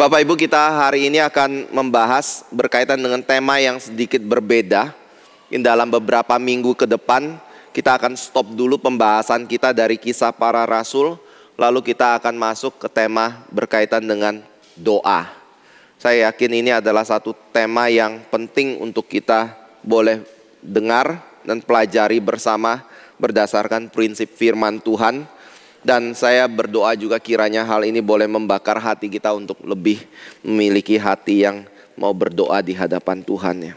Bapak Ibu, kita hari ini akan membahas berkaitan dengan tema yang sedikit berbeda. Dalam beberapa minggu ke depan kita akan stop dulu pembahasan kita dari Kisah Para Rasul, lalu kita akan masuk ke tema berkaitan dengan doa. Saya yakin ini adalah satu tema yang penting untuk kita boleh dengar dan pelajari bersama berdasarkan prinsip firman Tuhan. Dan saya berdoa juga kiranya hal ini boleh membakar hati kita untuk lebih memiliki hati yang mau berdoa di hadapan Tuhan ya.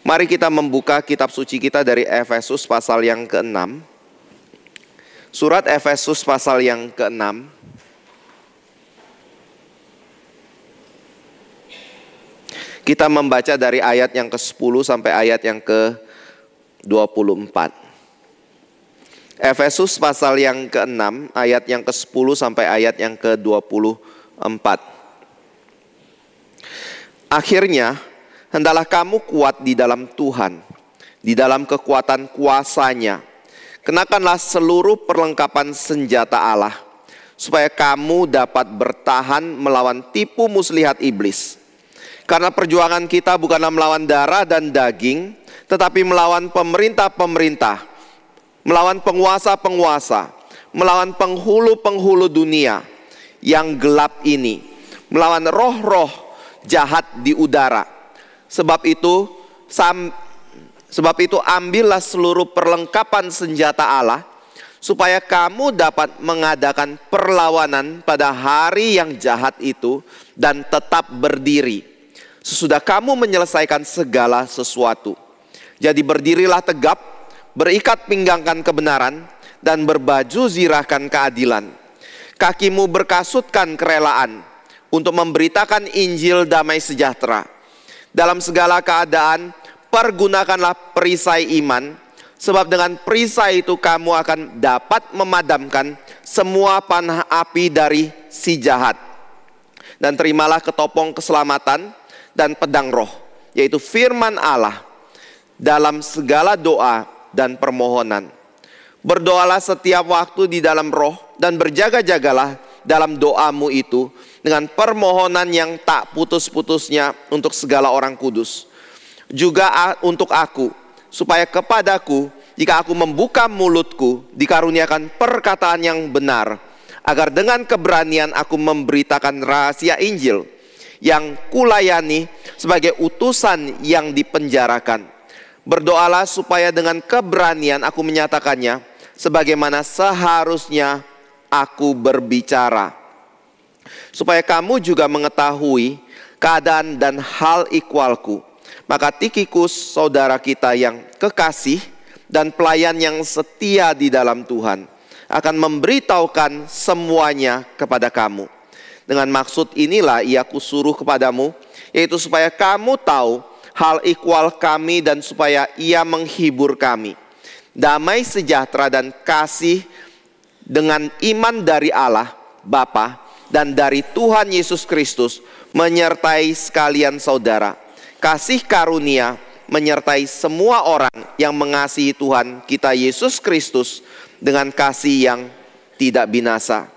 Mari kita membuka kitab suci kita dari Efesus pasal yang ke-6. Surat Efesus pasal yang ke-6. Kita membaca dari ayat yang ke-10 sampai ayat yang ke-24. Efesus pasal yang ke-6 ayat yang ke-10 sampai ayat yang ke-24. Akhirnya, hendaklah kamu kuat di dalam Tuhan, di dalam kekuatan kuasa-Nya. Kenakanlah seluruh perlengkapan senjata Allah, supaya kamu dapat bertahan melawan tipu muslihat iblis. Karena perjuangan kita bukanlah melawan darah dan daging, tetapi melawan pemerintah-pemerintah, melawan penguasa-penguasa, melawan penghulu-penghulu dunia yang gelap ini, melawan roh-roh jahat di udara. Sebab itu ambillah seluruh perlengkapan senjata Allah, supaya kamu dapat mengadakan perlawanan pada hari yang jahat itu dan tetap berdiri, sesudah kamu menyelesaikan segala sesuatu. Jadi berdirilah tegap, berikat pinggangkan kebenaran, dan berbaju zirahkan keadilan. Kakimu berkasutkan kerelaan untuk memberitakan Injil damai sejahtera. Dalam segala keadaan, pergunakanlah perisai iman, sebab dengan perisai itu kamu akan dapat memadamkan semua panah api dari si jahat. Dan terimalah ketopong keselamatan dan pedang roh, yaitu firman Allah, dalam segala doa dan permohonan. Berdoalah setiap waktu di dalam roh, dan berjaga-jagalah dalam doamu itu dengan permohonan yang tak putus-putusnya untuk segala orang kudus. Juga untuk aku, supaya kepadaku, jika aku membuka mulutku, dikaruniakan perkataan yang benar, agar dengan keberanian aku memberitakan rahasia Injil yang kulayani sebagai utusan yang dipenjarakan. Berdoalah supaya dengan keberanian aku menyatakannya, sebagaimana seharusnya aku berbicara. Supaya kamu juga mengetahui keadaan dan hal ikhwalku. Maka Tikhikus, saudara kita yang kekasih dan pelayan yang setia di dalam Tuhan, akan memberitahukan semuanya kepada kamu. Dengan maksud inilah ia kusuruh kepadamu, yaitu supaya kamu tahu hal ikhwal kami dan supaya ia menghibur kami. Damai sejahtera dan kasih dengan iman dari Allah Bapa dan dari Tuhan Yesus Kristus menyertai sekalian saudara. Kasih karunia menyertai semua orang yang mengasihi Tuhan kita Yesus Kristus dengan kasih yang tidak binasa.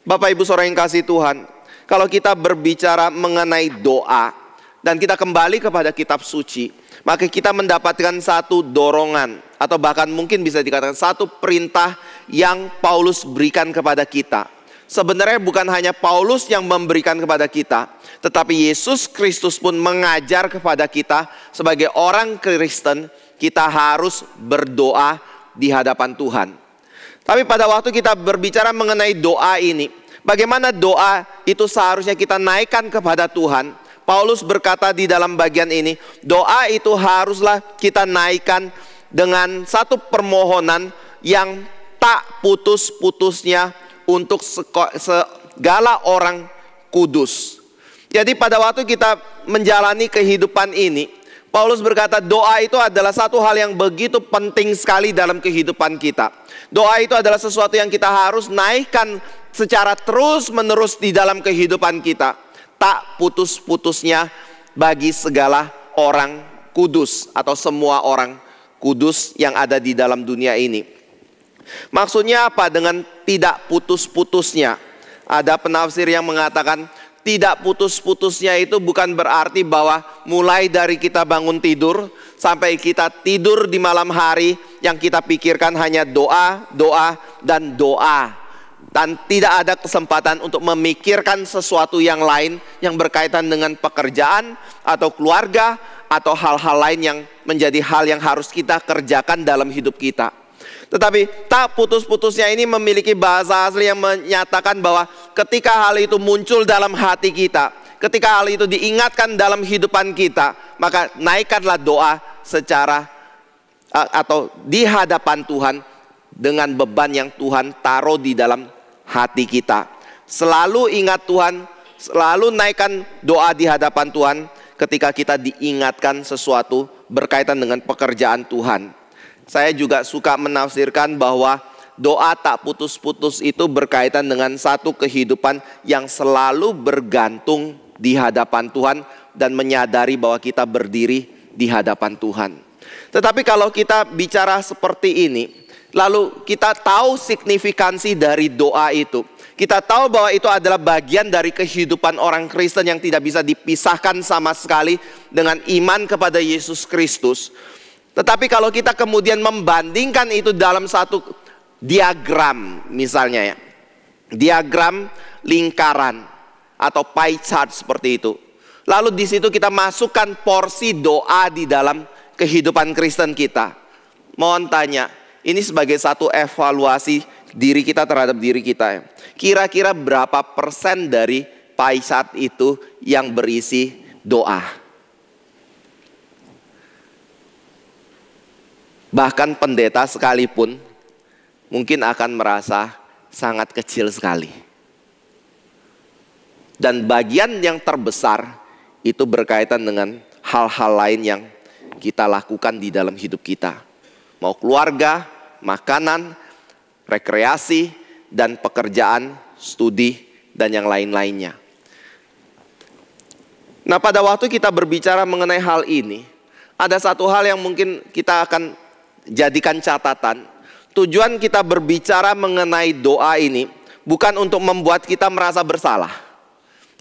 Bapak Ibu saudara yang kasih Tuhan, kalau kita berbicara mengenai doa dan kita kembali kepada kitab suci, maka kita mendapatkan satu dorongan, atau bahkan mungkin bisa dikatakan satu perintah yang Paulus berikan kepada kita. Sebenarnya bukan hanya Paulus yang memberikan kepada kita, tetapi Yesus Kristus pun mengajar kepada kita sebagai orang Kristen, kita harus berdoa di hadapan Tuhan. Tapi pada waktu kita berbicara mengenai doa ini, bagaimana doa itu seharusnya kita naikkan kepada Tuhan, Paulus berkata di dalam bagian ini, doa itu haruslah kita naikkan dengan satu permohonan yang tak putus-putusnya untuk segala orang kudus. Jadi pada waktu kita menjalani kehidupan ini, Paulus berkata doa itu adalah satu hal yang begitu penting sekali dalam kehidupan kita. Doa itu adalah sesuatu yang kita harus naikkan secara terus-menerus di dalam kehidupan kita, tak putus-putusnya bagi segala orang kudus atau semua orang kudus yang ada di dalam dunia ini. Maksudnya apa dengan tidak putus-putusnya? Ada penafsir yang mengatakan tidak putus-putusnya itu bukan berarti bahwa mulai dari kita bangun tidur sampai kita tidur di malam hari yang kita pikirkan hanya doa, doa, dan doa. Dan tidak ada kesempatan untuk memikirkan sesuatu yang lain yang berkaitan dengan pekerjaan atau keluarga atau hal-hal lain yang menjadi hal yang harus kita kerjakan dalam hidup kita. Tetapi tak putus-putusnya ini memiliki bahasa asli yang menyatakan bahwa ketika hal itu muncul dalam hati kita, ketika hal itu diingatkan dalam hidupan kita, maka naikkanlah doa secara atau di hadapan Tuhan dengan beban yang Tuhan taruh di dalam hati kita. Selalu ingat Tuhan, selalu naikkan doa di hadapan Tuhan ketika kita diingatkan sesuatu berkaitan dengan pekerjaan Tuhan. Saya juga suka menafsirkan bahwa doa tak putus-putus itu berkaitan dengan satu kehidupan yang selalu bergantung di hadapan Tuhan dan menyadari bahwa kita berdiri di hadapan Tuhan. Tetapi kalau kita bicara seperti ini, lalu kita tahu signifikansi dari doa itu. Kita tahu bahwa itu adalah bagian dari kehidupan orang Kristen yang tidak bisa dipisahkan sama sekali dengan iman kepada Yesus Kristus. Tetapi kalau kita kemudian membandingkan itu dalam satu diagram misalnya ya. Diagram lingkaran atau pie chart seperti itu. Lalu di situ kita masukkan porsi doa di dalam kehidupan Kristen kita. Mohon tanya, ini sebagai satu evaluasi diri kita terhadap diri kita ya. Kira-kira berapa persen dari pie chart itu yang berisi doa? Bahkan pendeta sekalipun mungkin akan merasa sangat kecil sekali. Dan bagian yang terbesar itu berkaitan dengan hal-hal lain yang kita lakukan di dalam hidup kita. Mau keluarga, makanan, rekreasi, dan pekerjaan, studi, dan yang lain-lainnya. Nah, pada waktu kita berbicara mengenai hal ini, ada satu hal yang mungkin kita akan jadikan catatan. Tujuan kita berbicara mengenai doa ini bukan untuk membuat kita merasa bersalah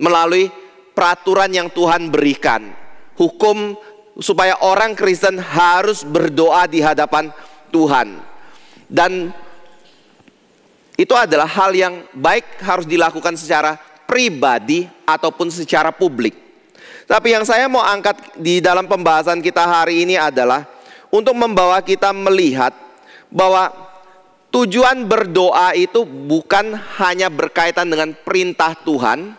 melalui peraturan yang Tuhan berikan, hukum supaya orang Kristen harus berdoa di hadapan Tuhan. Dan itu adalah hal yang baik harus dilakukan secara pribadi ataupun secara publik. Tapi yang saya mau angkat di dalam pembahasan kita hari ini adalah untuk membawa kita melihat bahwa tujuan berdoa itu bukan hanya berkaitan dengan perintah Tuhan,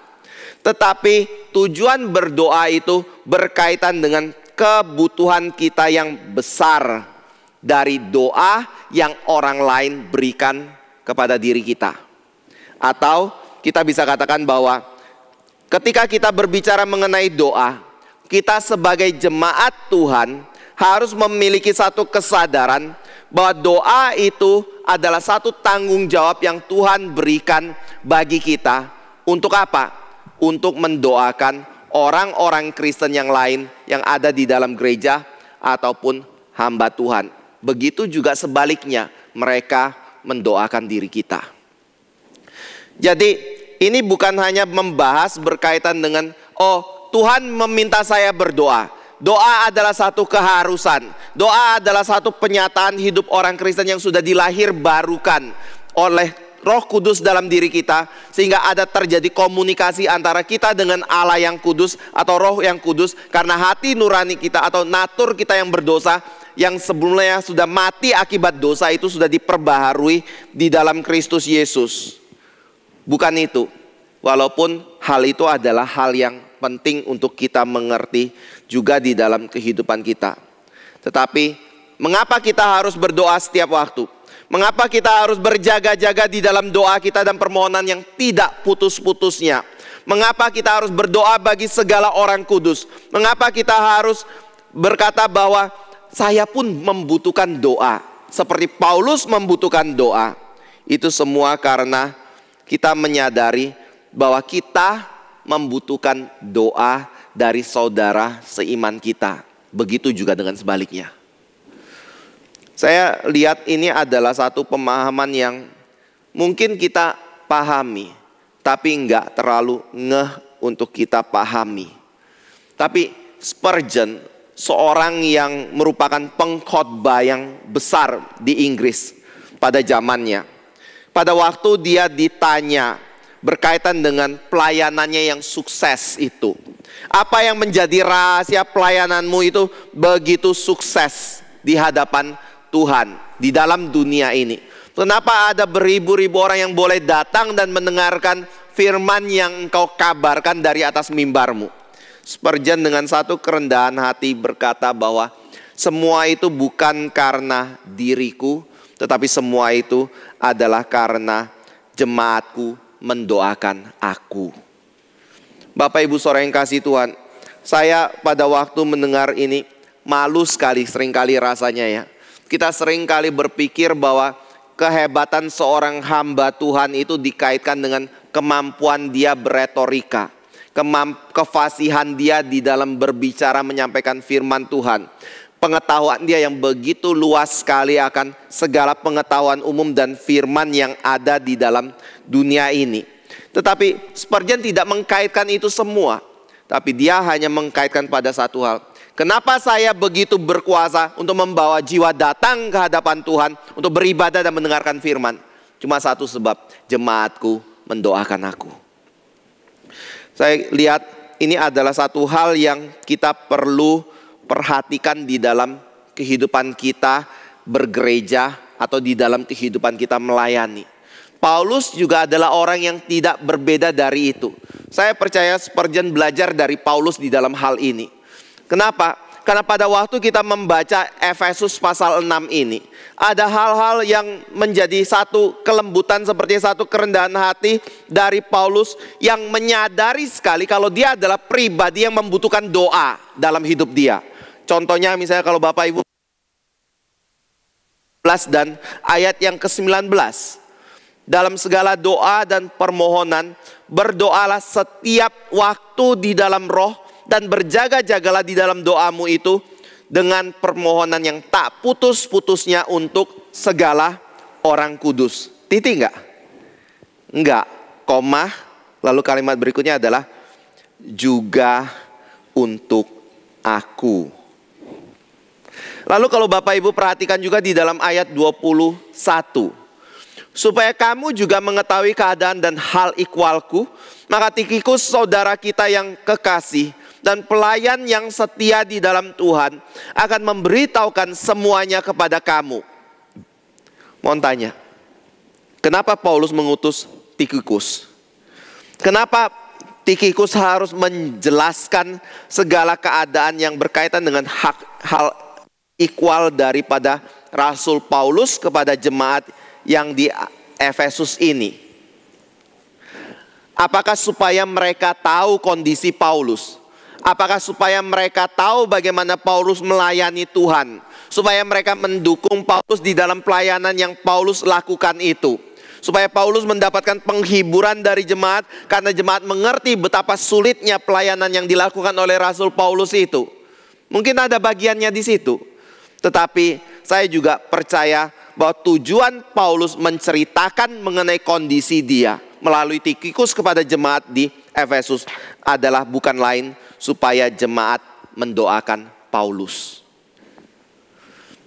tetapi tujuan berdoa itu berkaitan dengan kebutuhan kita yang besar dari doa yang orang lain berikan kepada diri kita. Atau kita bisa katakan bahwa ketika kita berbicara mengenai doa, kita sebagai jemaat Tuhan harus memiliki satu kesadaran bahwa doa itu adalah satu tanggung jawab yang Tuhan berikan bagi kita. Untuk apa? Untuk mendoakan orang-orang Kristen yang lain yang ada di dalam gereja ataupun hamba Tuhan. Begitu juga sebaliknya, mereka mendoakan diri kita. Jadi ini bukan hanya membahas berkaitan dengan, oh Tuhan meminta saya berdoa. Doa adalah satu keharusan. Doa adalah satu penyataan hidup orang Kristen yang sudah dilahir barukan oleh Roh Kudus dalam diri kita, sehingga ada terjadi komunikasi antara kita dengan Allah yang kudus atau Roh yang kudus, karena hati nurani kita atau natur kita yang berdosa, yang sebelumnya sudah mati akibat dosa, itu sudah diperbaharui di dalam Kristus Yesus. Bukan itu. Walaupun hal itu adalah hal yang penting untuk kita mengerti juga di dalam kehidupan kita. Tetapi mengapa kita harus berdoa setiap waktu? Mengapa kita harus berjaga-jaga di dalam doa kita dan permohonan yang tidak putus-putusnya? Mengapa kita harus berdoa bagi segala orang kudus? Mengapa kita harus berkata bahwa saya pun membutuhkan doa, seperti Paulus membutuhkan doa? Itu semua karena kita menyadari bahwa kita membutuhkan doa dari saudara seiman kita. Begitu juga dengan sebaliknya. Saya lihat ini adalah satu pemahaman yang mungkin kita pahami, tapi enggak terlalu ngeh untuk kita pahami. Tapi Spurgeon, seorang yang merupakan pengkhotbah yang besar di Inggris pada zamannya. Pada waktu dia ditanya berkaitan dengan pelayanannya yang sukses itu. Apa yang menjadi rahasia pelayananmu itu begitu sukses di hadapan Tuhan di dalam dunia ini? Kenapa ada beribu-ribu orang yang boleh datang dan mendengarkan firman yang engkau kabarkan dari atas mimbarmu? Spurgeon dengan satu kerendahan hati berkata bahwa semua itu bukan karena diriku, tetapi semua itu adalah karena jemaatku mendoakan aku. Bapak Ibu saudara yang kasih Tuhan, saya pada waktu mendengar ini malu sekali seringkali rasanya ya. Kita seringkali berpikir bahwa kehebatan seorang hamba Tuhan itu dikaitkan dengan kemampuan dia beretorika, kefasihan dia di dalam berbicara menyampaikan firman Tuhan, pengetahuan dia yang begitu luas sekali akan segala pengetahuan umum dan firman yang ada di dalam dunia ini. Tetapi Spurgeon tidak mengkaitkan itu semua, tapi dia hanya mengkaitkan pada satu hal. Kenapa saya begitu berkuasa untuk membawa jiwa datang ke hadapan Tuhan untuk beribadah dan mendengarkan firman? Cuma satu sebab, jemaatku mendoakan aku. Saya lihat ini adalah satu hal yang kita perlu perhatikan di dalam kehidupan kita bergereja atau di dalam kehidupan kita melayani. Paulus juga adalah orang yang tidak berbeda dari itu. Saya percaya Spurgeon belajar dari Paulus di dalam hal ini. Kenapa? Karena pada waktu kita membaca Efesus pasal 6 ini, ada hal-hal yang menjadi satu kelembutan seperti satu kerendahan hati dari Paulus yang menyadari sekali kalau dia adalah pribadi yang membutuhkan doa dalam hidup dia. Contohnya misalnya kalau Bapak Ibu dan ayat yang ke-19. Dalam segala doa dan permohonan, berdoalah setiap waktu di dalam roh, dan berjaga-jagalah di dalam doamu itu dengan permohonan yang tak putus-putusnya untuk segala orang kudus. Titik enggak? Enggak, koma, lalu kalimat berikutnya adalah juga untuk aku. Lalu kalau Bapak Ibu perhatikan juga di dalam ayat 21. Supaya kamu juga mengetahui keadaan dan hal ikhwalku, maka Tikhikus saudara kita yang kekasih dan pelayan yang setia di dalam Tuhan akan memberitahukan semuanya kepada kamu. Mohon tanya, kenapa Paulus mengutus Tikhikus? Kenapa Tikhikus harus menjelaskan segala keadaan yang berkaitan dengan hal ikhwal daripada Rasul Paulus kepada jemaat yang di Efesus ini? Apakah supaya mereka tahu kondisi Paulus? Apakah supaya mereka tahu bagaimana Paulus melayani Tuhan? Supaya mereka mendukung Paulus di dalam pelayanan yang Paulus lakukan itu? Supaya Paulus mendapatkan penghiburan dari jemaat karena jemaat mengerti betapa sulitnya pelayanan yang dilakukan oleh Rasul Paulus itu? Mungkin ada bagiannya di situ. Tetapi saya juga percaya bahwa tujuan Paulus menceritakan mengenai kondisi dia melalui Tikhikus kepada jemaat di Efesus adalah bukan lain supaya jemaat mendoakan Paulus.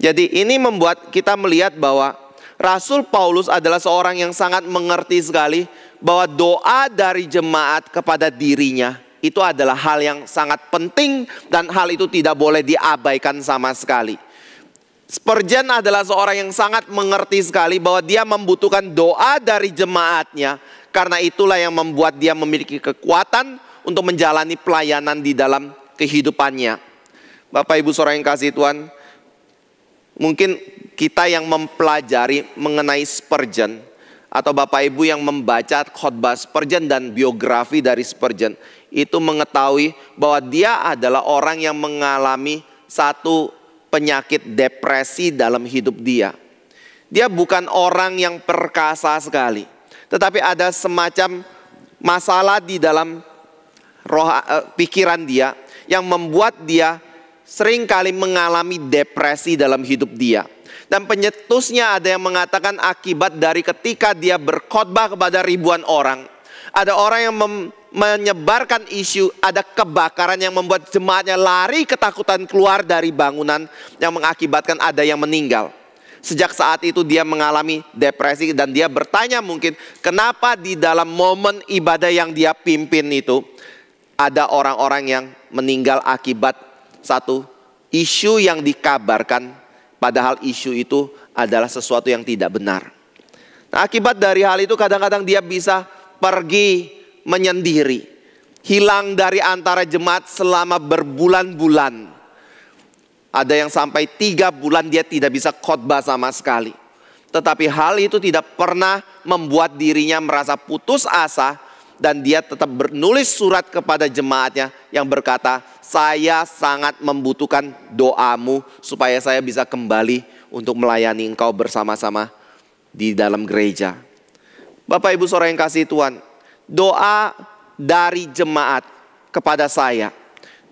Jadi ini membuat kita melihat bahwa Rasul Paulus adalah seorang yang sangat mengerti sekali bahwa doa dari jemaat kepada dirinya itu adalah hal yang sangat penting dan hal itu tidak boleh diabaikan sama sekali. Spurgeon adalah seorang yang sangat mengerti sekali bahwa dia membutuhkan doa dari jemaatnya. Karena itulah yang membuat dia memiliki kekuatan untuk menjalani pelayanan di dalam kehidupannya. Bapak Ibu saudara yang kasih Tuhan, mungkin kita yang mempelajari mengenai Spurgeon, atau Bapak Ibu yang membaca khotbah Spurgeon dan biografi dari Spurgeon, itu mengetahui bahwa dia adalah orang yang mengalami satu penyakit depresi dalam hidup dia. Dia bukan orang yang perkasa sekali, tetapi ada semacam masalah di dalam pikiran dia yang membuat dia seringkali mengalami depresi dalam hidup dia. Dan penyetusnya ada yang mengatakan akibat dari ketika dia berkhotbah kepada ribuan orang. Ada orang yang menyebarkan isu ada kebakaran yang membuat jemaatnya lari ketakutan keluar dari bangunan yang mengakibatkan ada yang meninggal. Sejak saat itu dia mengalami depresi dan dia bertanya mungkin kenapa di dalam momen ibadah yang dia pimpin itu ada orang-orang yang meninggal akibat satu isu yang dikabarkan, padahal isu itu adalah sesuatu yang tidak benar. Nah, akibat dari hal itu kadang-kadang dia bisa pergi menyendiri, hilang dari antara jemaat selama berbulan-bulan. Ada yang sampai 3 bulan dia tidak bisa khotbah sama sekali. Tetapi hal itu tidak pernah membuat dirinya merasa putus asa. Dan dia tetap menulis surat kepada jemaatnya yang berkata, saya sangat membutuhkan doamu supaya saya bisa kembali untuk melayani engkau bersama-sama di dalam gereja. Bapak Ibu Saudara yang kasih Tuhan, doa dari jemaat kepada saya,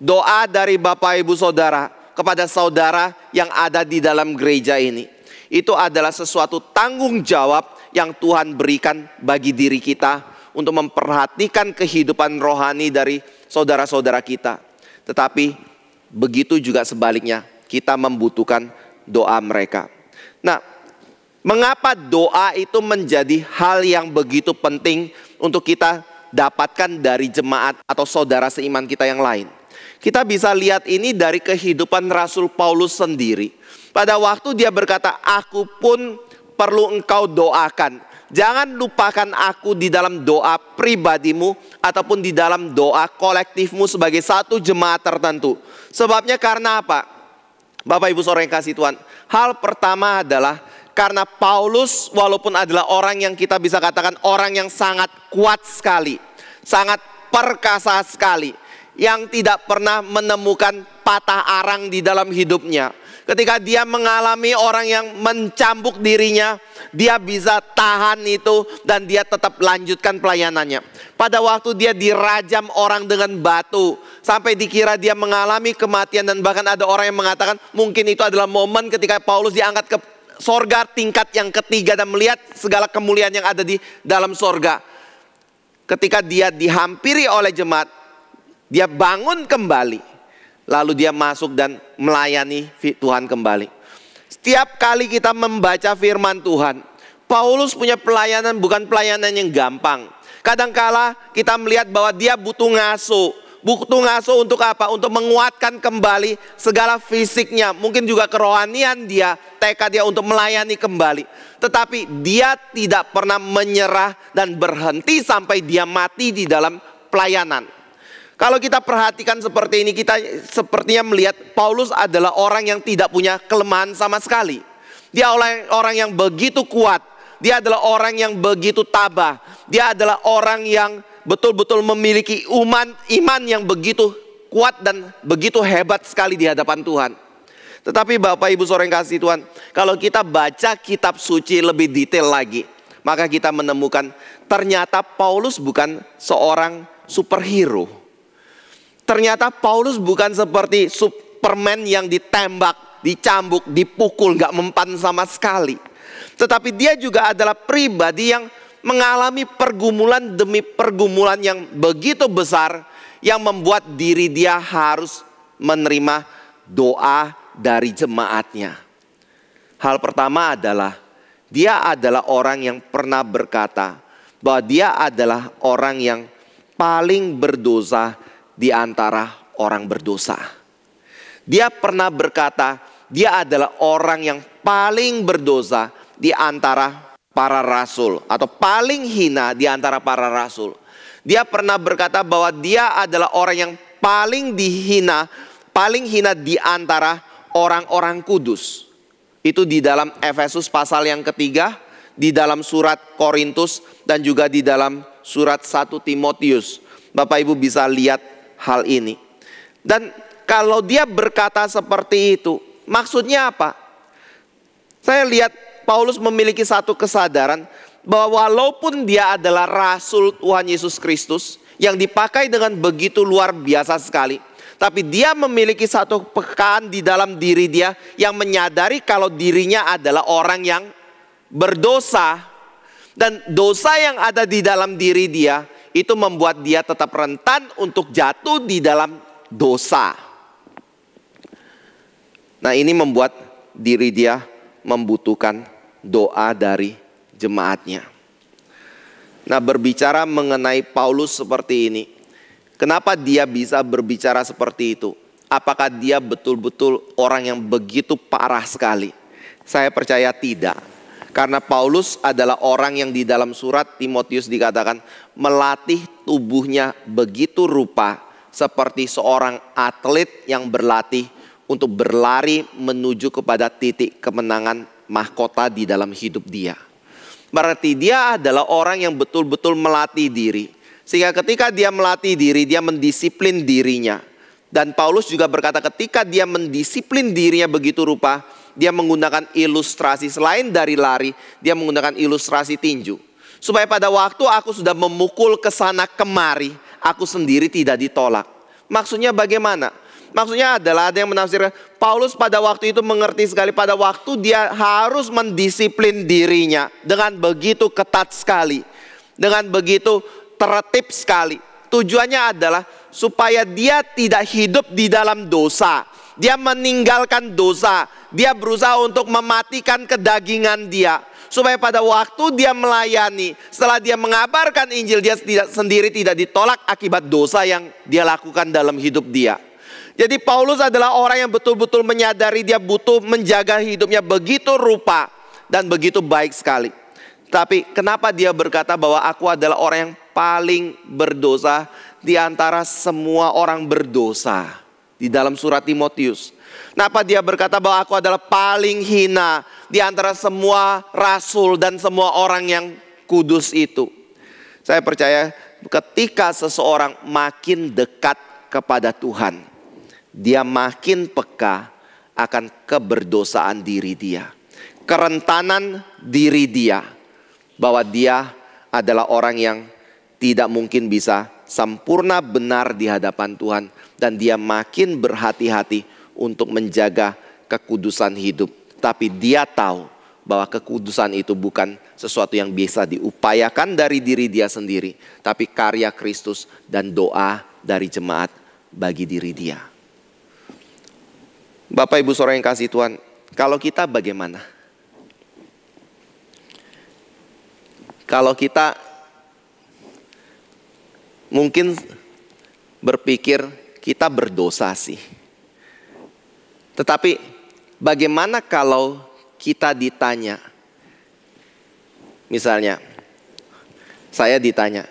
doa dari Bapak Ibu Saudara kepada saudara yang ada di dalam gereja ini, itu adalah sesuatu tanggung jawab yang Tuhan berikan bagi diri kita untuk memperhatikan kehidupan rohani dari saudara-saudara kita. Tetapi begitu juga sebaliknya, kita membutuhkan doa mereka. Nah, mengapa doa itu menjadi hal yang begitu penting untuk kita dapatkan dari jemaat atau saudara seiman kita yang lain? Kita bisa lihat ini dari kehidupan Rasul Paulus sendiri. Pada waktu dia berkata, aku pun perlu engkau doakan. Jangan lupakan aku di dalam doa pribadimu ataupun di dalam doa kolektifmu sebagai satu jemaat tertentu. Sebabnya karena apa? Bapak Ibu Saudara yang kasih Tuhan, hal pertama adalah karena Paulus walaupun adalah orang yang kita bisa katakan orang yang sangat kuat sekali, sangat perkasa sekali, yang tidak pernah menemukan patah arang di dalam hidupnya. Ketika dia mengalami orang yang mencambuk dirinya, dia bisa tahan itu dan dia tetap lanjutkan pelayanannya. Pada waktu dia dirajam orang dengan batu, sampai dikira dia mengalami kematian, dan bahkan ada orang yang mengatakan mungkin itu adalah momen ketika Paulus diangkat ke sorga tingkat yang ketiga dan melihat segala kemuliaan yang ada di dalam sorga. Ketika dia dihampiri oleh jemaat, dia bangun kembali. Lalu dia masuk dan melayani Tuhan kembali. Setiap kali kita membaca firman Tuhan, Paulus punya pelayanan bukan pelayanan yang gampang. Kadangkala kita melihat bahwa dia butuh ngasuh. Butuh ngasuh untuk apa? Untuk menguatkan kembali segala fisiknya. Mungkin juga kerohanian dia, tekad dia untuk melayani kembali. Tetapi dia tidak pernah menyerah dan berhenti sampai dia mati di dalam pelayanan. Kalau kita perhatikan seperti ini, kita sepertinya melihat Paulus adalah orang yang tidak punya kelemahan sama sekali. Dia orang yang begitu kuat. Dia adalah orang yang begitu tabah. Dia adalah orang yang betul-betul memiliki iman yang begitu kuat dan begitu hebat sekali di hadapan Tuhan. Tetapi Bapak Ibu Saudara yang kasih Tuhan, kalau kita baca kitab suci lebih detail lagi, maka kita menemukan ternyata Paulus bukan seorang superhero. Ternyata Paulus bukan seperti Superman yang ditembak, dicambuk, dipukul, gak mempan sama sekali. Tetapi dia juga adalah pribadi yang mengalami pergumulan demi pergumulan yang begitu besar, yang membuat diri dia harus menerima doa dari jemaatnya. Hal pertama adalah dia adalah orang yang pernah berkata bahwa dia adalah orang yang paling berdosa di antara orang berdosa. Dia pernah berkata, dia adalah orang yang paling berdosa di antara para rasul, atau paling hina di antara para rasul. Dia pernah berkata bahwa dia adalah orang yang paling hina di antara orang-orang kudus. Itu di dalam Efesus pasal yang ketiga, di dalam surat Korintus, dan juga di dalam surat 1 Timotius. Bapak Ibu bisa lihat hal ini. Dan kalau dia berkata seperti itu, maksudnya apa? Saya lihat Paulus memiliki satu kesadaran bahwa walaupun dia adalah rasul Tuhan Yesus Kristus yang dipakai dengan begitu luar biasa sekali, tapi dia memiliki satu pekaan di dalam diri dia yang menyadari kalau dirinya adalah orang yang berdosa. Dan dosa yang ada di dalam diri dia itu membuat dia tetap rentan untuk jatuh di dalam dosa. Nah, ini membuat diri dia membutuhkan doa dari jemaatnya. Nah, berbicara mengenai Paulus seperti ini, kenapa dia bisa berbicara seperti itu? Apakah dia betul-betul orang yang begitu parah sekali? Saya percaya tidak. Karena Paulus adalah orang yang di dalam surat Timotius dikatakan melatih tubuhnya begitu rupa seperti seorang atlet yang berlatih untuk berlari menuju kepada titik kemenangan mahkota di dalam hidup dia. Berarti dia adalah orang yang betul-betul melatih diri. Sehingga ketika dia melatih diri, dia mendisiplin dirinya. Dan Paulus juga berkata ketika dia mendisiplin dirinya begitu rupa, dia menggunakan ilustrasi selain dari lari, dia menggunakan ilustrasi tinju. Supaya pada waktu aku sudah memukul ke sana kemari, aku sendiri tidak ditolak. Maksudnya bagaimana? Maksudnya adalah ada yang menafsirkan, Paulus pada waktu itu mengerti sekali pada waktu dia harus mendisiplin dirinya dengan begitu ketat sekali. Dengan begitu tertib sekali. Tujuannya adalah supaya dia tidak hidup di dalam dosa. Dia meninggalkan dosa. Dia berusaha untuk mematikan kedagingan dia. Supaya pada waktu dia melayani, setelah dia mengabarkan Injil, dia sendiri tidak ditolak akibat dosa yang dia lakukan dalam hidup dia. Jadi Paulus adalah orang yang betul-betul menyadari dia butuh menjaga hidupnya begitu rupa dan begitu baik sekali. Tapi kenapa dia berkata bahwa aku adalah orang yang paling berdosa di antara semua orang berdosa? Di dalam surat Timotius. Kenapa dia berkata bahwa aku adalah paling hina di antara semua rasul dan semua orang yang kudus itu? Saya percaya ketika seseorang makin dekat kepada Tuhan, dia makin peka akan keberdosaan diri dia. Kerentanan diri dia. Bahwa dia adalah orang yang tidak mungkin bisa sempurna benar di hadapan Tuhan. Dan dia makin berhati-hati untuk menjaga kekudusan hidup. Tapi dia tahu bahwa kekudusan itu bukan sesuatu yang bisa diupayakan dari diri dia sendiri. Tapi karya Kristus dan doa dari jemaat bagi diri dia. Bapak Ibu Saudara yang kasih Tuhan, kalau kita bagaimana? Kalau kita mungkin berpikir kita berdosa sih. Tetapi bagaimana kalau kita ditanya? Misalnya, saya ditanya,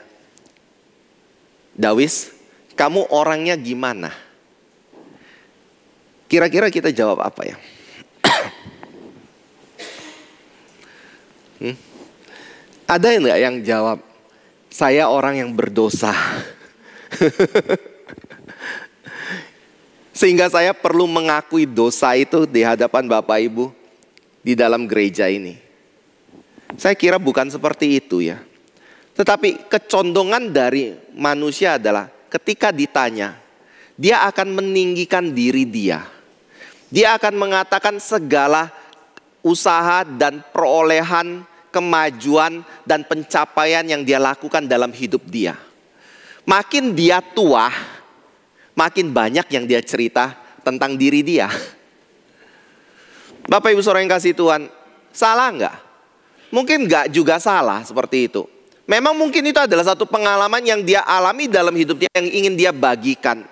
Dawis, kamu orangnya gimana? Kira-kira kita jawab apa ya? Ada enggak yang jawab, saya orang yang berdosa? Sehingga saya perlu mengakui dosa itu di hadapan Bapak Ibu di dalam gereja ini. Saya kira bukan seperti itu ya. Tetapi kecondongan dari manusia adalah ketika ditanya, dia akan meninggikan diri dia. Dia akan mengatakan segala usaha dan perolehan, kemajuan dan pencapaian yang dia lakukan dalam hidup dia. Makin dia tua, makin banyak yang dia cerita tentang diri dia. Bapak Ibu Saudara yang kasih Tuhan, salah enggak? Mungkin enggak juga salah seperti itu. Memang mungkin itu adalah satu pengalaman yang dia alami dalam hidup dia yang ingin dia bagikan.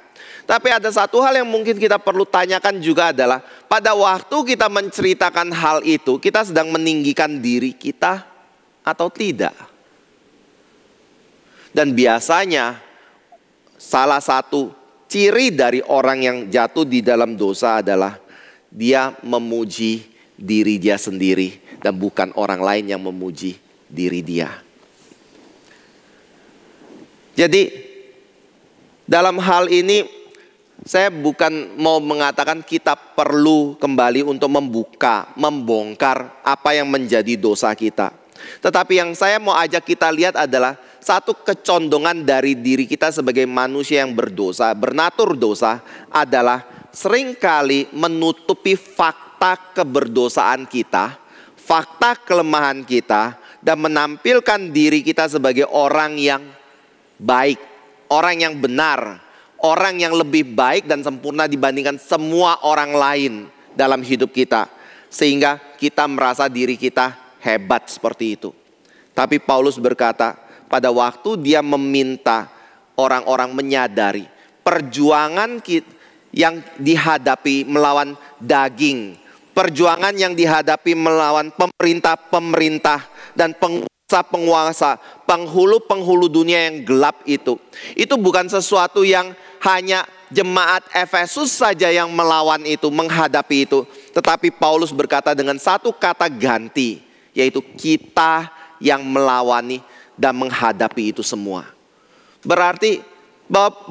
Tapi ada satu hal yang mungkin kita perlu tanyakan juga adalah pada waktu kita menceritakan hal itu, kita sedang meninggikan diri kita atau tidak? Dan biasanya salah satu ciri dari orang yang jatuh di dalam dosa adalah dia memuji diri dia sendiri dan bukan orang lain yang memuji diri dia. Jadi dalam hal ini saya bukan mau mengatakan kita perlu kembali untuk membongkar apa yang menjadi dosa kita. Tetapi yang saya mau ajak kita lihat adalah satu kecondongan dari diri kita sebagai manusia yang berdosa, bernatur dosa adalah seringkali menutupi fakta keberdosaan kita, fakta kelemahan kita, dan menampilkan diri kita sebagai orang yang baik, orang yang benar, orang yang lebih baik dan sempurna dibandingkan semua orang lain dalam hidup kita. Sehingga kita merasa diri kita hebat seperti itu. Tapi Paulus berkata, pada waktu dia meminta orang-orang menyadari perjuangan yang dihadapi melawan daging, perjuangan yang dihadapi melawan pemerintah-pemerintah dan penguasa-penguasa, penghulu-penghulu dunia yang gelap itu bukan sesuatu yang hanya jemaat Efesus saja yang melawan itu, menghadapi itu. Tetapi Paulus berkata dengan satu kata ganti, yaitu kita yang melawani dan menghadapi itu semua. Berarti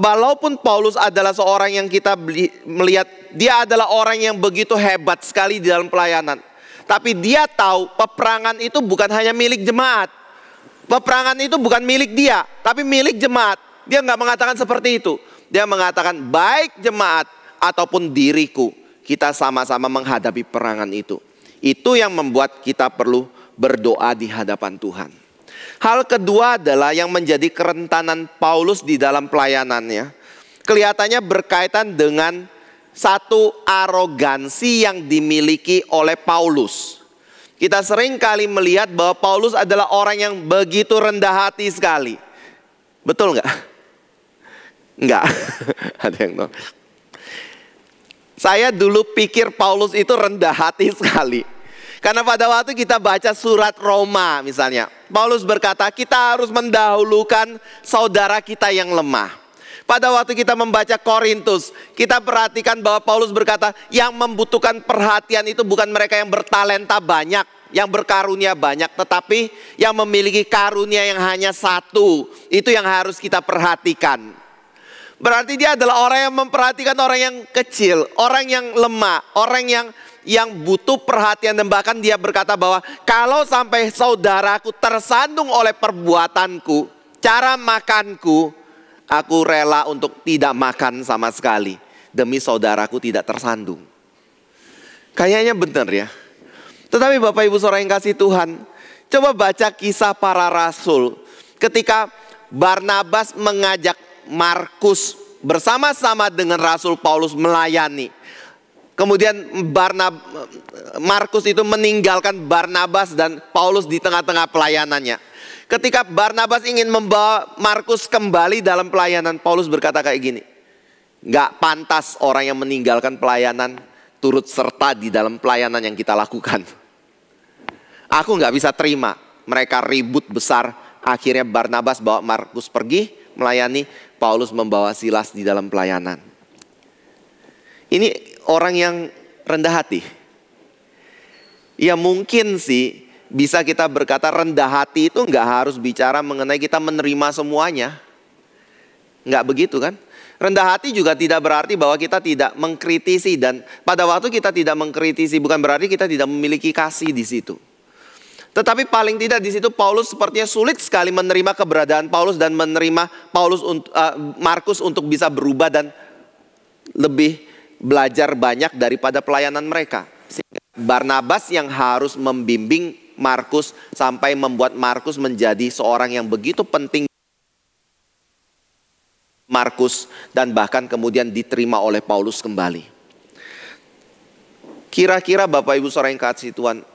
walaupun Paulus adalah seorang yang kita melihat dia adalah orang yang begitu hebat sekali di dalam pelayanan, tapi dia tahu peperangan itu bukan hanya milik jemaat. Peperangan itu bukan milik dia, tapi milik jemaat. Dia nggak mengatakan seperti itu. Dia mengatakan baik jemaat ataupun diriku, kita sama-sama menghadapi perangan itu. Itu yang membuat kita perlu berdoa di hadapan Tuhan. Hal kedua adalah yang menjadi kerentanan Paulus di dalam pelayanannya. Kelihatannya berkaitan dengan satu arogansi yang dimiliki oleh Paulus. Kita sering kali melihat bahwa Paulus adalah orang yang begitu rendah hati sekali. Betul nggak? Enggak. Ada yang tahu. Saya dulu pikir Paulus itu rendah hati sekali. Karena pada waktu kita baca surat Roma misalnya, Paulus berkata kita harus mendahulukan saudara kita yang lemah. Pada waktu kita membaca Korintus, kita perhatikan bahwa Paulus berkata yang membutuhkan perhatian itu bukan mereka yang bertalenta banyak, yang berkarunia banyak, tetapi yang memiliki karunia yang hanya satu. Itu yang harus kita perhatikan. Berarti dia adalah orang yang memperhatikan orang yang kecil, orang yang lemah, orang yang butuh perhatian. Dan bahkan dia berkata bahwa kalau sampai saudaraku tersandung oleh perbuatanku, cara makanku, aku rela untuk tidak makan sama sekali demi saudaraku tidak tersandung. Kayaknya benar ya. Tetapi Bapak Ibu Saudara yang kasih Tuhan, coba baca Kisah Para Rasul. Ketika Barnabas mengajak Markus bersama-sama dengan Rasul Paulus melayani. Kemudian Markus itu meninggalkan Barnabas dan Paulus di tengah-tengah pelayanannya. Ketika Barnabas ingin membawa Markus kembali dalam pelayanan, Paulus berkata kayak gini, gak pantas orang yang meninggalkan pelayanan turut serta di dalam pelayanan yang kita lakukan. Aku gak bisa terima mereka ribut besar. Akhirnya Barnabas bawa Markus pergi melayani, Paulus membawa Silas di dalam pelayanan. Ini orang yang rendah hati. Ya mungkin sih bisa kita berkata rendah hati itu nggak harus bicara mengenai kita menerima semuanya. Nggak begitu kan? Rendah hati juga tidak berarti bahwa kita tidak mengkritisi. Dan pada waktu kita tidak mengkritisi bukan berarti kita tidak memiliki kasih di situ. Tetapi paling tidak di situ Paulus sepertinya sulit sekali menerima keberadaan Paulus dan menerima Markus untuk bisa berubah dan lebih belajar banyak daripada pelayanan mereka. Sehingga Barnabas yang harus membimbing Markus sampai membuat Markus menjadi seorang yang begitu penting. Markus dan bahkan kemudian diterima oleh Paulus kembali. Kira-kira Bapak Ibu Saudara yang kasih Tuhan,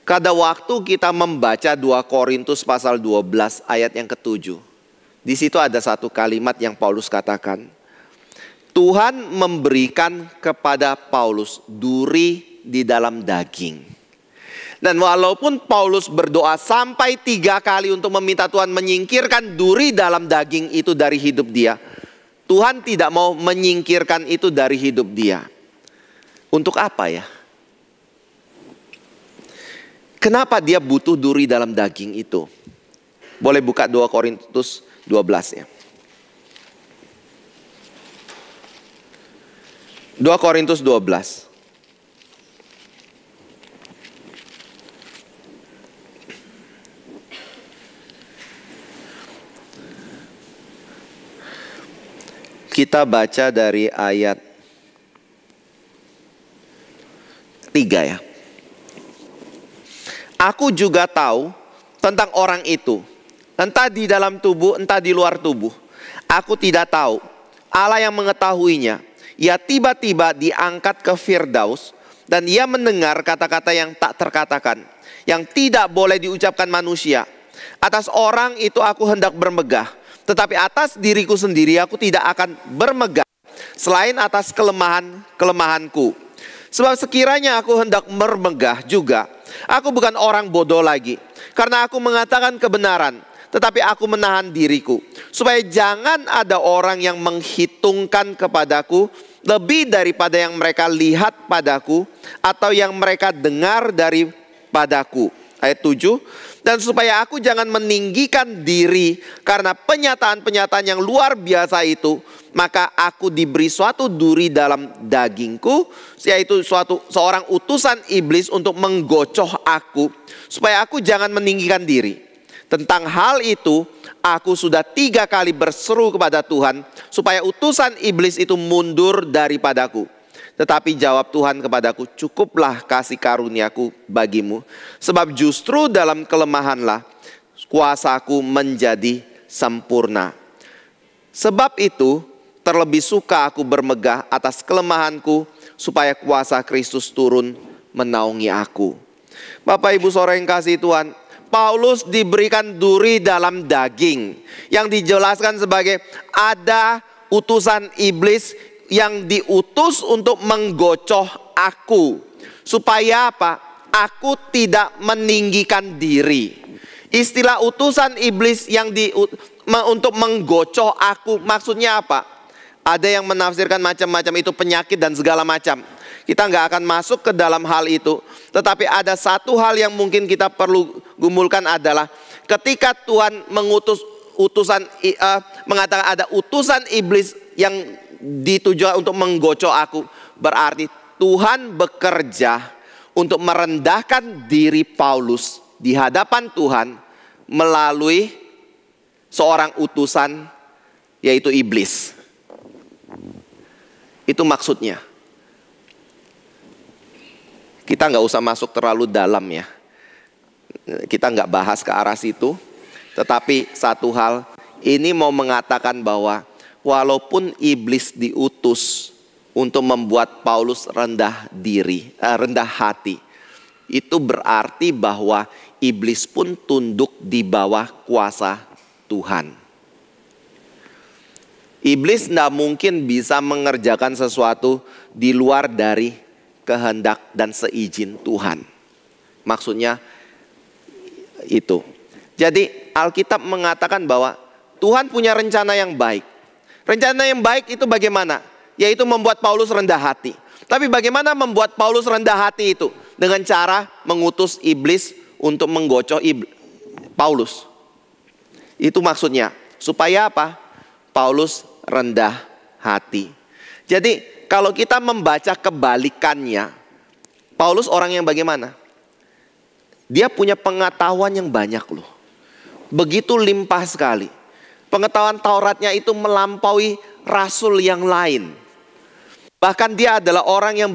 kada waktu kita membaca 2 Korintus pasal 12 ayat yang ke-7. Di situ ada satu kalimat yang Paulus katakan. Tuhan memberikan kepada Paulus duri di dalam daging. Dan walaupun Paulus berdoa sampai 3 kali untuk meminta Tuhan menyingkirkan duri dalam daging itu dari hidup dia, Tuhan tidak mau menyingkirkan itu dari hidup dia. Untuk apa ya? Kenapa dia butuh duri dalam daging itu? Boleh buka 2 Korintus 12 ya. 2 Korintus 12. Kita baca dari ayat 3 ya. Aku juga tahu tentang orang itu, entah di dalam tubuh, entah di luar tubuh. Aku tidak tahu. Allah yang mengetahuinya. Ia tiba-tiba diangkat ke Firdaus, dan ia mendengar kata-kata yang tak terkatakan, yang tidak boleh diucapkan manusia. Atas orang itu aku hendak bermegah, tetapi atas diriku sendiri aku tidak akan bermegah, selain atas kelemahanku. Sebab sekiranya aku hendak bermegah juga, aku bukan orang bodoh lagi, karena aku mengatakan kebenaran, tetapi aku menahan diriku, supaya jangan ada orang yang menghitungkan kepadaku lebih daripada yang mereka lihat padaku, atau yang mereka dengar daripadaku. Ayat 7, dan supaya aku jangan meninggikan diri karena penyataan-penyataan yang luar biasa itu, maka aku diberi suatu duri dalam dagingku, yaitu seorang utusan iblis untuk menggocoh aku, supaya aku jangan meninggikan diri. Tentang hal itu, aku sudah 3 kali berseru kepada Tuhan, supaya utusan iblis itu mundur daripadaku. Tetapi jawab Tuhan kepadaku, cukuplah kasih karuniaku bagimu, sebab justru dalam kelemahanlah kuasaku menjadi sempurna. Sebab itu terlebih suka aku bermegah atas kelemahanku, supaya kuasa Kristus turun menaungi aku. Bapak Ibu Saudara yang kasih Tuhan, Paulus diberikan duri dalam daging, yang dijelaskan sebagai ada utusan iblis yang diutus untuk menggocoh aku. Supaya apa? Aku tidak meninggikan diri. Istilah utusan iblis yang untuk menggocoh aku, maksudnya apa? Ada yang menafsirkan macam-macam, itu penyakit dan segala macam. Kita nggak akan masuk ke dalam hal itu. Tetapi ada satu hal yang mungkin kita perlu gumulkan adalah ketika Tuhan mengatakan ada utusan iblis yang ditujukan untuk menggocoh aku, berarti Tuhan bekerja untuk merendahkan diri Paulus di hadapan Tuhan melalui seorang utusan, yaitu iblis. Itu maksudnya. Kita nggak usah masuk terlalu dalam ya. Kita nggak bahas ke arah situ. Tetapi satu hal, ini mau mengatakan bahwa walaupun iblis diutus untuk membuat Paulus rendah hati, itu berarti bahwa iblis pun tunduk di bawah kuasa Tuhan. Iblis tidak mungkin bisa mengerjakan sesuatu di luar dari kehendak dan seizin Tuhan. Maksudnya itu. Jadi Alkitab mengatakan bahwa Tuhan punya rencana yang baik. Rencana yang baik itu bagaimana? Yaitu membuat Paulus rendah hati. Tapi bagaimana membuat Paulus rendah hati itu? Dengan cara mengutus iblis untuk menggocoh Paulus. Itu maksudnya. Supaya apa? Paulus rendah hati. Jadi kalau kita membaca kebalikannya, Paulus orang yang bagaimana? Dia punya pengetahuan yang banyak loh. Begitu limpah sekali. Pengetahuan Tauratnya itu melampaui rasul yang lain. Bahkan dia adalah orang yang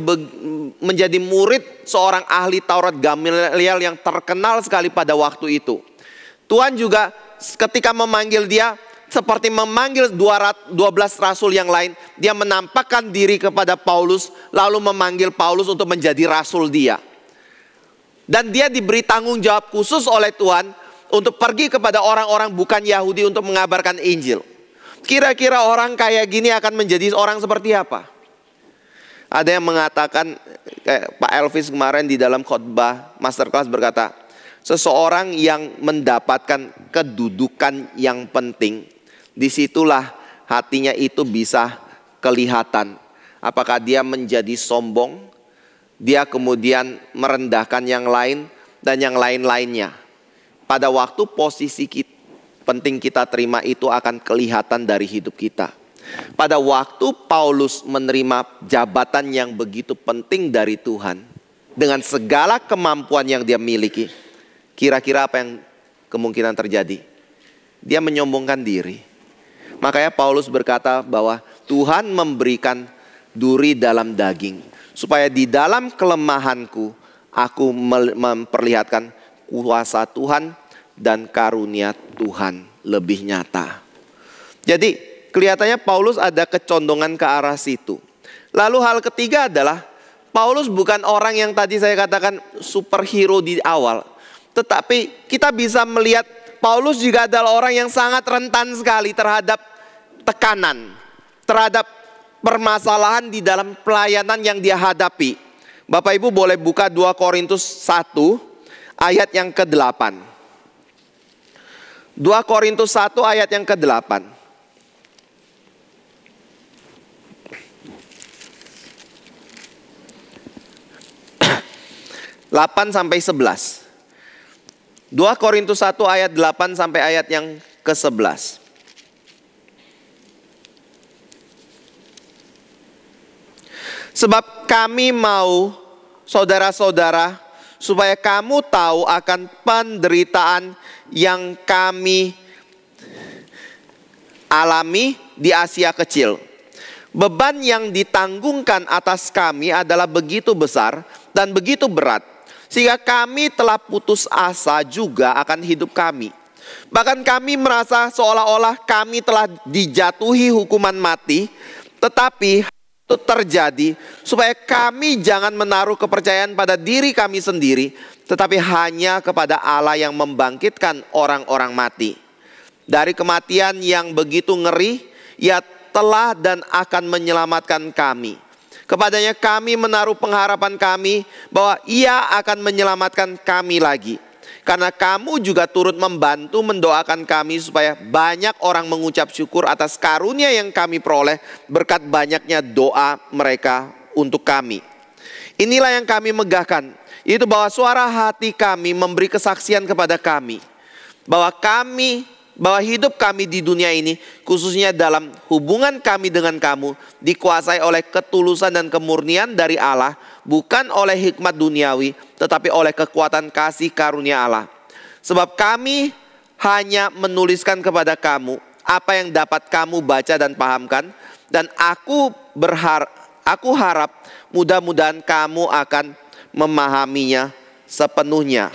menjadi murid seorang ahli Taurat Gamaliel yang terkenal sekali pada waktu itu. Tuhan juga ketika memanggil dia, seperti memanggil 12 rasul yang lain, dia menampakkan diri kepada Paulus, lalu memanggil Paulus untuk menjadi rasul dia. Dan dia diberi tanggung jawab khusus oleh Tuhan untuk pergi kepada orang-orang bukan Yahudi untuk mengabarkan Injil. Kira-kira orang kayak gini akan menjadi orang seperti apa? Ada yang mengatakan, kayak Pak Elvis kemarin di dalam khotbah masterclass berkata, seseorang yang mendapatkan kedudukan yang penting, disitulah hatinya itu bisa kelihatan. Apakah dia menjadi sombong, dia kemudian merendahkan yang lain dan yang lain-lainnya. Pada waktu posisi penting kita terima itu akan kelihatan dari hidup kita. Pada waktu Paulus menerima jabatan yang begitu penting dari Tuhan, dengan segala kemampuan yang dia miliki, kira-kira apa yang kemungkinan terjadi? Dia menyombongkan diri. Makanya Paulus berkata bahwa Tuhan memberikan duri dalam daging, supaya di dalam kelemahanku aku memperlihatkan kuasa Tuhan dan karunia Tuhan lebih nyata. Jadi kelihatannya Paulus ada kecondongan ke arah situ. Lalu hal ketiga adalah Paulus bukan orang yang tadi saya katakan superhero di awal. Tetapi kita bisa melihat Paulus juga adalah orang yang sangat rentan sekali terhadap tekanan, terhadap permasalahan di dalam pelayanan yang dia hadapi. Bapak Ibu boleh buka 2 Korintus 1 ayat yang ke-8. 2 Korintus 1 ayat yang ke-8. 8 sampai 11. 2 Korintus 1 ayat 8 sampai ayat yang ke-11. Sebab kami mau, saudara-saudara, supaya kamu tahu akan penderitaan yang kami alami di Asia Kecil. Beban yang ditanggungkan atas kami adalah begitu besar dan begitu berat, sehingga kami telah putus asa juga akan hidup kami. Bahkan kami merasa seolah-olah kami telah dijatuhi hukuman mati. Tetapi itu terjadi supaya kami jangan menaruh kepercayaan pada diri kami sendiri, tetapi hanya kepada Allah yang membangkitkan orang-orang mati. Dari kematian yang begitu ngeri, Ia telah dan akan menyelamatkan kami. Kepadanya kami menaruh pengharapan kami bahwa Ia akan menyelamatkan kami lagi. Karena kamu juga turut membantu mendoakan kami supaya banyak orang mengucap syukur atas karunia yang kami peroleh berkat banyaknya doa mereka untuk kami. Inilah yang kami megahkan, yaitu bahwa suara hati kami memberi kesaksian kepada kami bahwa hidup kami di dunia ini, khususnya dalam hubungan kami dengan kamu, dikuasai oleh ketulusan dan kemurnian dari Allah, bukan oleh hikmat duniawi, tetapi oleh kekuatan kasih karunia Allah. Sebab kami hanya menuliskan kepada kamu apa yang dapat kamu baca dan pahamkan, dan aku harap mudah-mudahan kamu akan memahaminya sepenuhnya.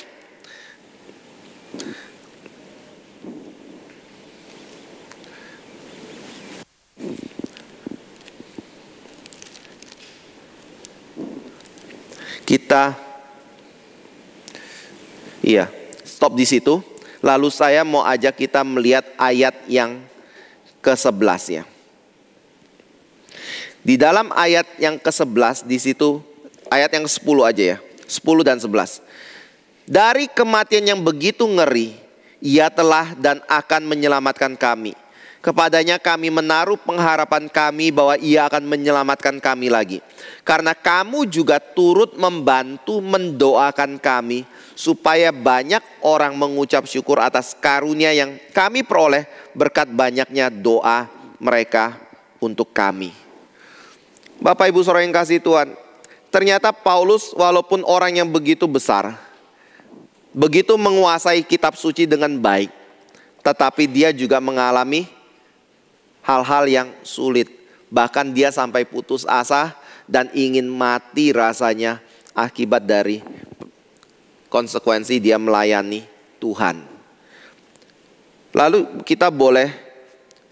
Kita stop di situ. Lalu saya mau ajak kita melihat ayat yang ke-11 ya. Di dalam ayat yang ke-11 di situ, ayat yang 10 aja ya. 10 dan 11. Dari kematian yang begitu ngeri, Ia telah dan akan menyelamatkan kami. Kepadanya kami menaruh pengharapan kami bahwa Ia akan menyelamatkan kami lagi. Karena kamu juga turut membantu mendoakan kami supaya banyak orang mengucap syukur atas karunia yang kami peroleh berkat banyaknya doa mereka untuk kami. Bapak Ibu Saudara yang kasih Tuhan, ternyata Paulus walaupun orang yang begitu besar, begitu menguasai kitab suci dengan baik, tetapi dia juga mengalami hal-hal yang sulit. Bahkan dia sampai putus asa dan ingin mati rasanya akibat dari konsekuensi dia melayani Tuhan. Lalu kita boleh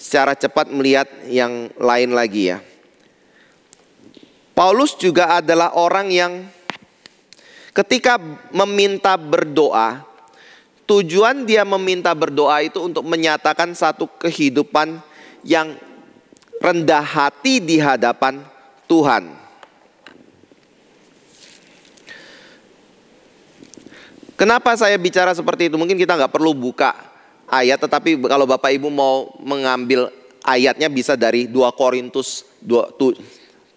secara cepat melihat yang lain lagi ya. Paulus juga adalah orang yang ketika meminta berdoa, tujuan dia meminta berdoa itu untuk menyatakan satu kehidupan yang rendah hati di hadapan Tuhan. Kenapa saya bicara seperti itu? Mungkin kita nggak perlu buka ayat, tetapi kalau Bapak Ibu mau mengambil ayatnya bisa dari 2 Korintus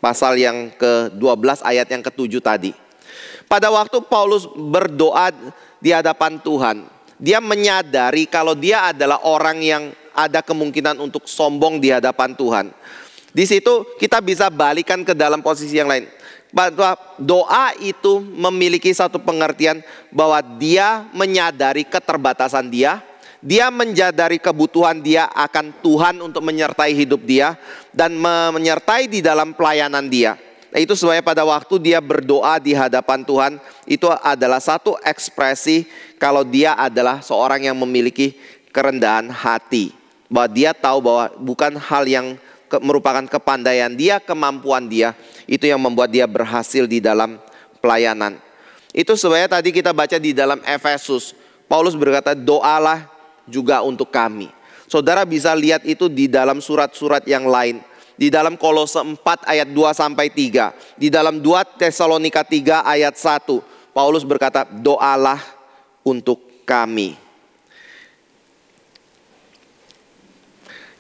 pasal yang ke-12 ayat yang ke-7 tadi. Pada waktu Paulus berdoa di hadapan Tuhan, dia menyadari kalau dia adalah orang yang ada kemungkinan untuk sombong di hadapan Tuhan. Di situ kita bisa balikan ke dalam posisi yang lain. Bahwa doa itu memiliki satu pengertian bahwa dia menyadari keterbatasan dia menyadari kebutuhan dia akan Tuhan untuk menyertai hidup dia dan menyertai di dalam pelayanan dia. Nah, itu supaya pada waktu dia berdoa di hadapan Tuhan, itu adalah satu ekspresi kalau dia adalah seorang yang memiliki kerendahan hati. Bahwa dia tahu bahwa bukan hal yang merupakan kepandaian dia, kemampuan dia, itu yang membuat dia berhasil di dalam pelayanan. Itu sebenarnya tadi kita baca di dalam Efesus, Paulus berkata, doalah juga untuk kami. Saudara bisa lihat itu di dalam surat-surat yang lain. Di dalam Kolose 4 ayat 2-3. Di dalam 2 Tesalonika 3 ayat 1. Paulus berkata, doalah untuk kami.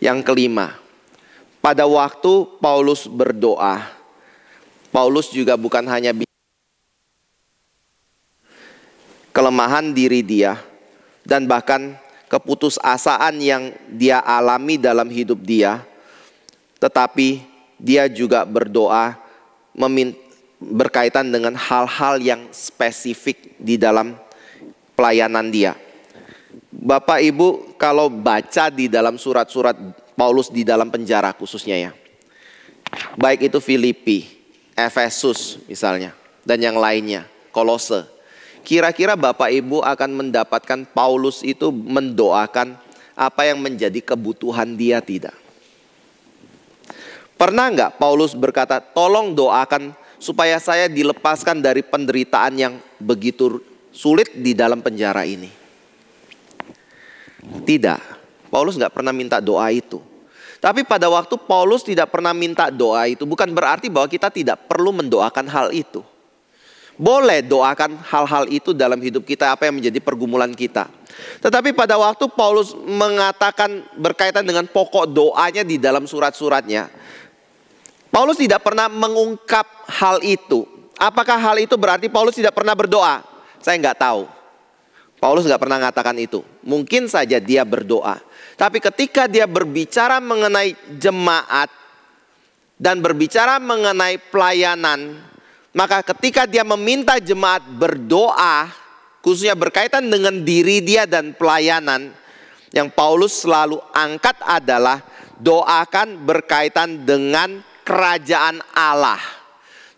Yang kelima, pada waktu Paulus berdoa, Paulus juga bukan hanya kelemahan diri dia, dan bahkan keputusasaan yang dia alami dalam hidup dia, tetapi dia juga berdoa berkaitan dengan hal-hal yang spesifik di dalam pelayanan dia. Bapak Ibu kalau baca di dalam surat-surat Paulus di dalam penjara khususnya ya, baik itu Filipi, Efesus misalnya, dan yang lainnya, Kolose, kira-kira Bapak Ibu akan mendapatkan Paulus itu mendoakan apa yang menjadi kebutuhan dia tidak? Pernah nggak Paulus berkata, tolong doakan supaya saya dilepaskan dari penderitaan yang begitu sulit di dalam penjara ini? Tidak, Paulus nggak pernah minta doa itu. Tapi pada waktu Paulus tidak pernah minta doa itu, bukan berarti bahwa kita tidak perlu mendoakan hal itu. Boleh doakan hal-hal itu dalam hidup kita, apa yang menjadi pergumulan kita. Tetapi pada waktu Paulus mengatakan berkaitan dengan pokok doanya di dalam surat-suratnya, Paulus tidak pernah mengungkap hal itu. Apakah hal itu berarti Paulus tidak pernah berdoa? Saya nggak tahu. Paulus nggak pernah mengatakan itu. Mungkin saja dia berdoa. Tapi ketika dia berbicara mengenai jemaat dan berbicara mengenai pelayanan, maka ketika dia meminta jemaat berdoa, khususnya berkaitan dengan diri dia dan pelayanan, yang Paulus selalu angkat adalah doakan berkaitan dengan kerajaan Allah.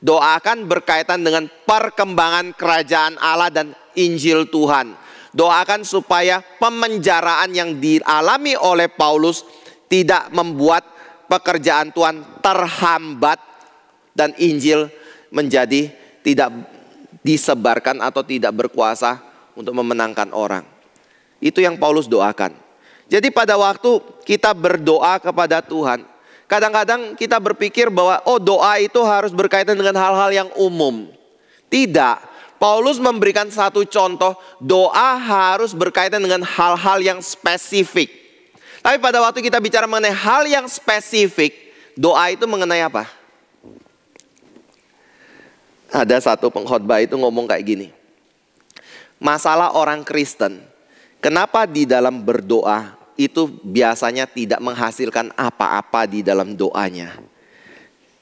Doakan berkaitan dengan perkembangan kerajaan Allah dan Injil Tuhan. Doakan supaya pemenjaraan yang dialami oleh Paulus tidak membuat pekerjaan Tuhan terhambat dan Injil menjadi tidak disebarkan atau tidak berkuasa untuk memenangkan orang. Itu yang Paulus doakan. Jadi pada waktu kita berdoa kepada Tuhan, kadang-kadang kita berpikir bahwa doa itu harus berkaitan dengan hal-hal yang umum. Tidak. Paulus memberikan satu contoh, doa harus berkaitan dengan hal-hal yang spesifik. Tapi pada waktu kita bicara mengenai hal yang spesifik, doa itu mengenai apa? Ada satu pengkhotbah itu ngomong kayak gini. Masalah orang Kristen, kenapa di dalam berdoa itu biasanya tidak menghasilkan apa-apa di dalam doanya?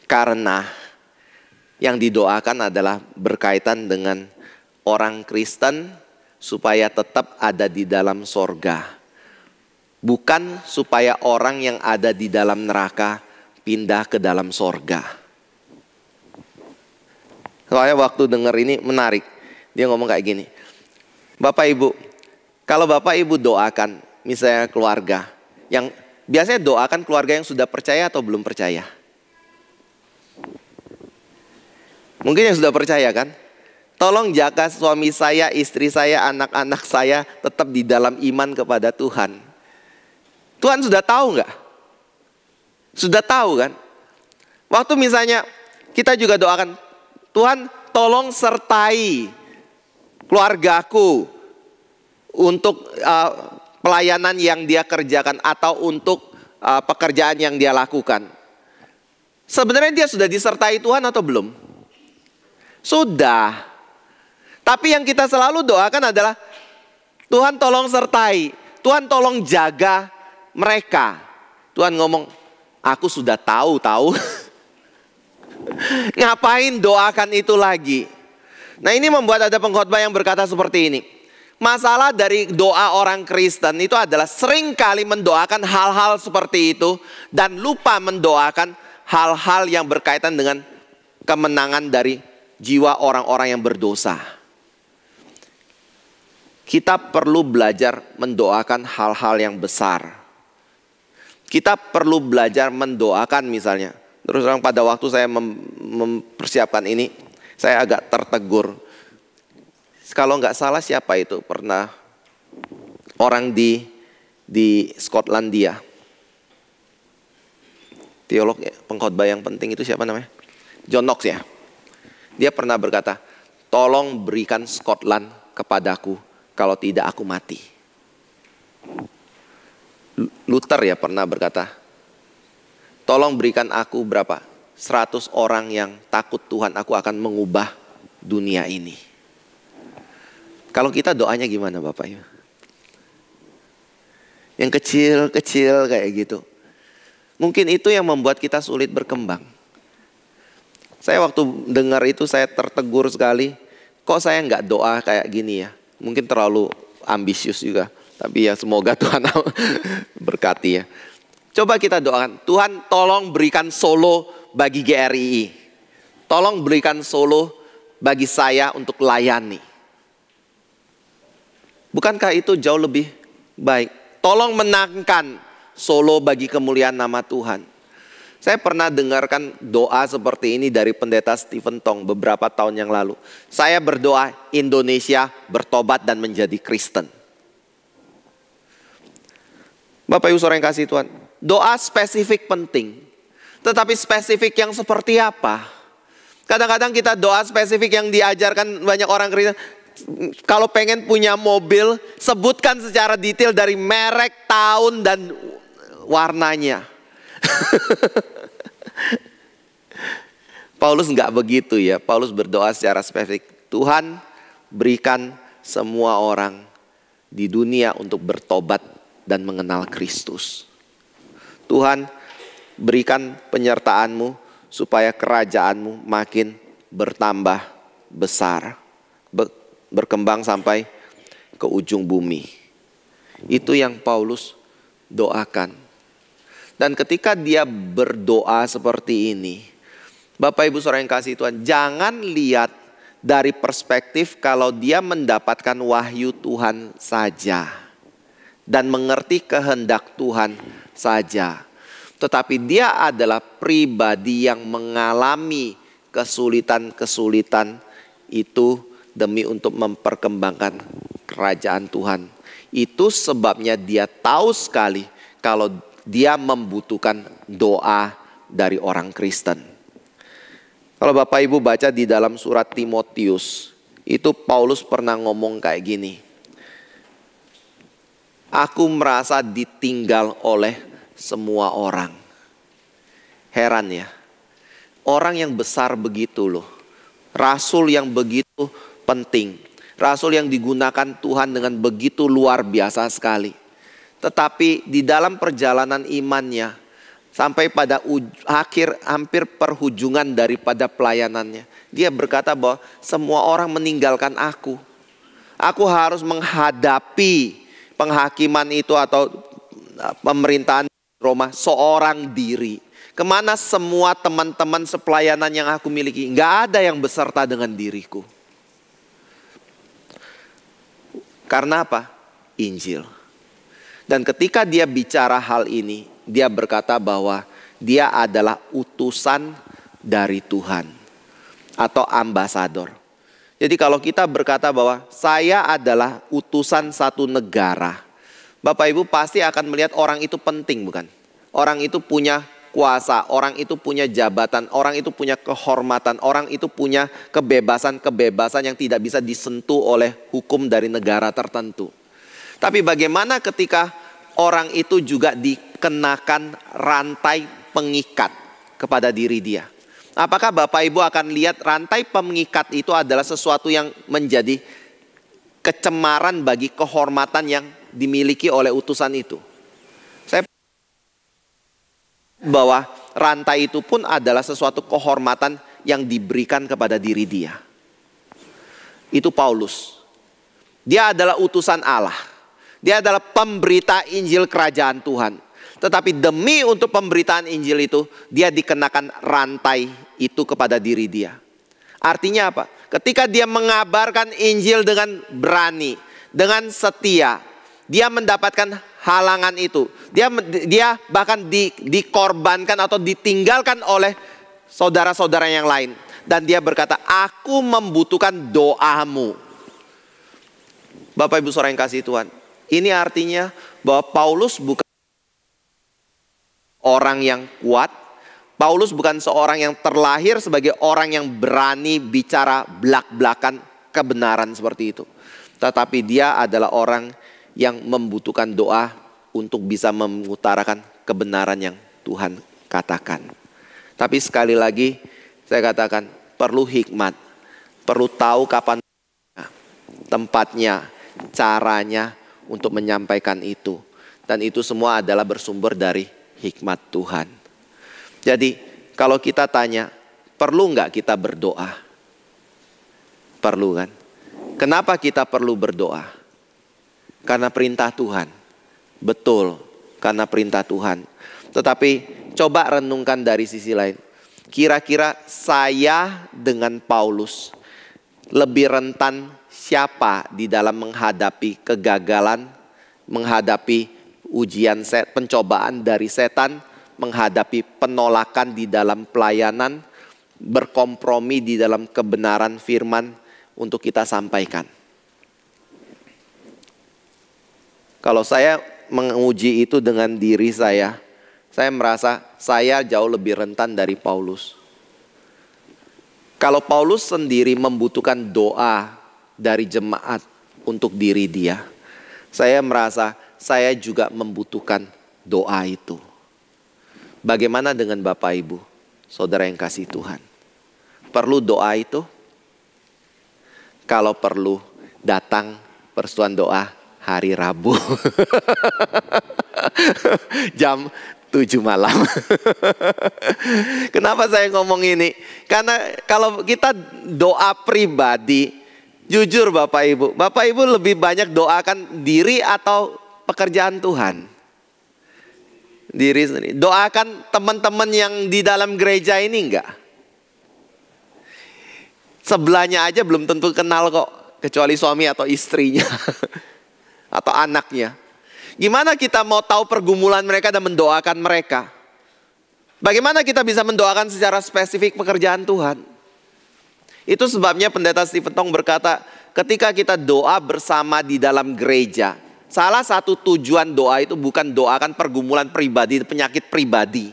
Karena yang didoakan adalah berkaitan dengan orang Kristen supaya tetap ada di dalam sorga. Bukan supaya orang yang ada di dalam neraka pindah ke dalam sorga. Soalnya waktu dengar ini menarik. Dia ngomong kayak gini. Bapak Ibu, kalau Bapak Ibu doakan misalnya keluarga, yang biasanya doakan keluarga yang sudah percaya atau belum percaya? Mungkin yang sudah percaya kan? Tolong jaga suami saya, istri saya, anak-anak saya tetap di dalam iman kepada Tuhan. Tuhan sudah tahu nggak? Sudah tahu kan? Waktu misalnya kita juga doakan, Tuhan tolong sertai keluargaku untuk pelayanan yang dia kerjakan atau untuk pekerjaan yang dia lakukan. Sebenarnya dia sudah disertai Tuhan atau belum? Sudah. Tapi yang kita selalu doakan adalah Tuhan tolong sertai, Tuhan tolong jaga mereka. Tuhan ngomong, aku sudah tahu. Ngapain doakan itu lagi? Nah, ini membuat ada pengkhotbah yang berkata seperti ini. Masalah dari doa orang Kristen itu adalah sering kali mendoakan hal-hal seperti itu dan lupa mendoakan hal-hal yang berkaitan dengan kemenangan dari jiwa orang-orang yang berdosa. Kita perlu belajar mendoakan hal-hal yang besar. Kita perlu belajar mendoakan misalnya. Terus terang pada waktu saya mempersiapkan ini, saya agak tertegur. Kalau nggak salah siapa itu pernah orang di Skotlandia. Teolog pengkhotbah yang penting itu siapa namanya? John Knox ya. Dia pernah berkata, tolong berikan Scotland kepadaku, kalau tidak aku mati. Luther ya pernah berkata, tolong berikan aku berapa? 100 orang yang takut Tuhan, aku akan mengubah dunia ini. Kalau kita doanya gimana Bapak Ibu? Yang kecil-kecil kayak gitu. Mungkin itu yang membuat kita sulit berkembang. Saya waktu dengar itu saya tertegur sekali. Kok saya nggak doa kayak gini ya? Mungkin terlalu ambisius juga. Tapi ya semoga Tuhan berkati ya. Coba kita doakan. Tuhan tolong berikan solo bagi GRII. Tolong berikan solo bagi saya untuk layani. Bukankah itu jauh lebih baik? Tolong menangkan solo bagi kemuliaan nama Tuhan. Saya pernah dengarkan doa seperti ini dari pendeta Stephen Tong beberapa tahun yang lalu. Saya berdoa Indonesia bertobat dan menjadi Kristen. Bapak Ibu saudara yang kasih Tuhan, doa spesifik penting. Tetapi spesifik yang seperti apa? Kadang-kadang kita doa spesifik yang diajarkan banyak orang Kristen. Kalau pengen punya mobil, sebutkan secara detail dari merek, tahun, dan warnanya. Paulus nggak begitu ya. Paulus berdoa secara spesifik. Tuhan berikan semua orang di dunia untuk bertobat dan mengenal Kristus. Tuhan berikan penyertaan-Mu supaya kerajaan-Mu makin bertambah besar. Berkembang sampai ke ujung bumi. Itu yang Paulus doakan. Dan ketika dia berdoa seperti ini, Bapak Ibu saudara yang kasih Tuhan, jangan lihat dari perspektif kalau dia mendapatkan wahyu Tuhan saja dan mengerti kehendak Tuhan saja. Tetapi dia adalah pribadi yang mengalami kesulitan-kesulitan itu demi untuk memperkembangkan kerajaan Tuhan. Itu sebabnya dia tahu sekali kalau dia membutuhkan doa dari orang Kristen. Kalau Bapak Ibu baca di dalam surat Timotius, itu Paulus pernah ngomong kayak gini. Aku merasa ditinggal oleh semua orang. Heran ya. Orang yang besar begitu loh. Rasul yang begitu penting. Rasul yang digunakan Tuhan dengan begitu luar biasa sekali. Tetapi di dalam perjalanan imannya, sampai pada akhir hampir perhujungan daripada pelayanannya, dia berkata bahwa semua orang meninggalkan aku. Aku harus menghadapi penghakiman itu atau pemerintahan Roma seorang diri. Kemana semua teman-teman sepelayanan yang aku miliki, nggak ada yang beserta dengan diriku. Karena apa? Injil. Dan ketika dia bicara hal ini, dia berkata bahwa dia adalah utusan dari Tuhan atau ambasador. Jadi kalau kita berkata bahwa saya adalah utusan satu negara, Bapak Ibu pasti akan melihat orang itu penting, bukan? Orang itu punya kuasa, orang itu punya jabatan, orang itu punya kehormatan, orang itu punya kebebasan-kebebasan yang tidak bisa disentuh oleh hukum dari negara tertentu. Tapi bagaimana ketika orang itu juga dikenakan rantai pengikat kepada diri dia? Apakah Bapak Ibu akan lihat rantai pengikat itu adalah sesuatu yang menjadi kecemaran bagi kehormatan yang dimiliki oleh utusan itu? Saya bahwa rantai itu pun adalah sesuatu kehormatan yang diberikan kepada diri dia. Itu Paulus. Dia adalah utusan Allah. Dia adalah pemberita Injil kerajaan Tuhan. Tetapi demi untuk pemberitaan Injil itu, dia dikenakan rantai itu kepada diri dia. Artinya apa? Ketika dia mengabarkan Injil dengan berani, dengan setia, dia mendapatkan halangan itu. Dia bahkan dikorbankan atau ditinggalkan oleh saudara-saudara yang lain. Dan dia berkata, aku membutuhkan doamu. Bapak Ibu Saudara yang kasih Tuhan, ini artinya bahwa Paulus bukan orang yang kuat. Paulus bukan seorang yang terlahir sebagai orang yang berani bicara belak-belakan kebenaran seperti itu. Tetapi dia adalah orang yang membutuhkan doa untuk bisa mengutarakan kebenaran yang Tuhan katakan. Tapi sekali lagi saya katakan, perlu hikmat, perlu tahu kapan tempatnya, caranya untuk menyampaikan itu. Dan itu semua adalah bersumber dari hikmat Tuhan. Jadi kalau kita tanya, perlu nggak kita berdoa? Perlu kan? Kenapa kita perlu berdoa? Karena perintah Tuhan. Betul, karena perintah Tuhan. Tetapi coba renungkan dari sisi lain. Kira-kira saya dengan Paulus lebih rentan siapa di dalam menghadapi kegagalan, menghadapi ujian pencobaan dari setan, menghadapi penolakan di dalam pelayanan, berkompromi di dalam kebenaran firman untuk kita sampaikan. Kalau saya menguji itu dengan diri saya merasa saya jauh lebih rentan dari Paulus. Kalau Paulus sendiri membutuhkan doa dari jemaat untuk diri dia, saya merasa saya juga membutuhkan doa itu. Bagaimana dengan Bapak Ibu, saudara yang kasih Tuhan? Perlu doa itu? Kalau perlu, datang persekutuan doa hari Rabu. Jam 7 malam. Kenapa saya ngomong ini? Karena kalau kita doa pribadi, jujur Bapak Ibu lebih banyak doakan diri atau pekerjaan Tuhan? Diri sendiri. Doakan teman-teman yang di dalam gereja ini enggak? Sebelahnya aja belum tentu kenal kok, kecuali suami atau istrinya atau anaknya. Gimana kita mau tahu pergumulan mereka dan mendoakan mereka? Bagaimana kita bisa mendoakan secara spesifik pekerjaan Tuhan? Itu sebabnya Pendeta Stephen Tong berkata, ketika kita doa bersama di dalam gereja, salah satu tujuan doa itu bukan doakan pergumulan pribadi, penyakit pribadi.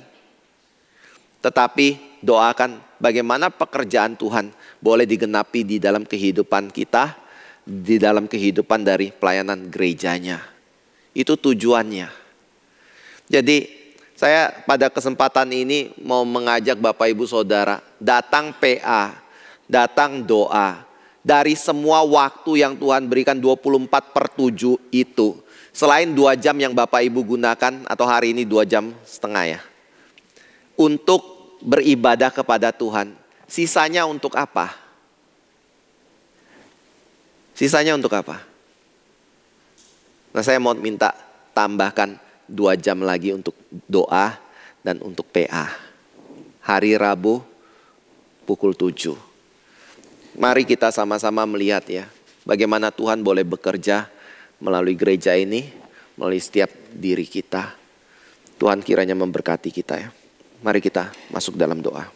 Tetapi doakan bagaimana pekerjaan Tuhan boleh digenapi di dalam kehidupan kita, di dalam kehidupan dari pelayanan gerejanya. Itu tujuannya. Jadi saya pada kesempatan ini mau mengajak Bapak Ibu Saudara, datang PA, datang doa. Dari semua waktu yang Tuhan berikan 24/7 itu, selain 2 jam yang Bapak Ibu gunakan, atau hari ini 2 jam setengah ya, untuk beribadah kepada Tuhan, sisanya untuk apa? Sisanya untuk apa? Nah, saya mau minta tambahkan 2 jam lagi untuk doa dan untuk PA. Hari Rabu pukul 7. Mari kita sama-sama melihat ya, bagaimana Tuhan boleh bekerja melalui gereja ini, melalui setiap diri kita. Tuhan kiranya memberkati kita ya. Mari kita masuk dalam doa.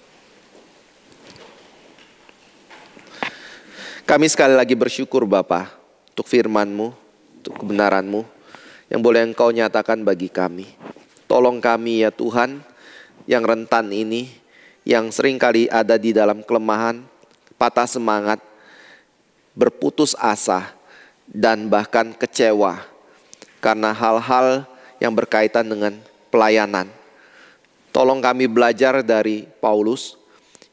Kami sekali lagi bersyukur Bapa untuk firman-Mu, untuk kebenaran-Mu yang boleh Engkau nyatakan bagi kami. Tolong kami ya Tuhan, yang rentan ini, yang seringkali ada di dalam kelemahan, patah semangat, berputus asa, dan bahkan kecewa karena hal-hal yang berkaitan dengan pelayanan. Tolong kami belajar dari Paulus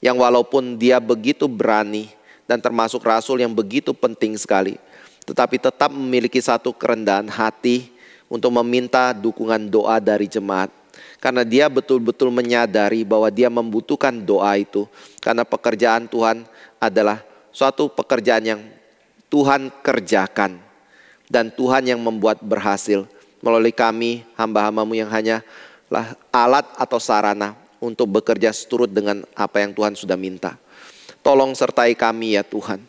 yang walaupun dia begitu berani dan termasuk rasul yang begitu penting sekali, tetapi tetap memiliki satu kerendahan hati untuk meminta dukungan doa dari jemaat. Karena dia betul-betul menyadari bahwa dia membutuhkan doa itu. Karena pekerjaan Tuhan adalah suatu pekerjaan yang Tuhan kerjakan. Dan Tuhan yang membuat berhasil. melalui kami, hamba-hambamu yang hanyalah alat atau sarana untuk bekerja seturut dengan apa yang Tuhan sudah minta. Tolong sertai kami ya Tuhan.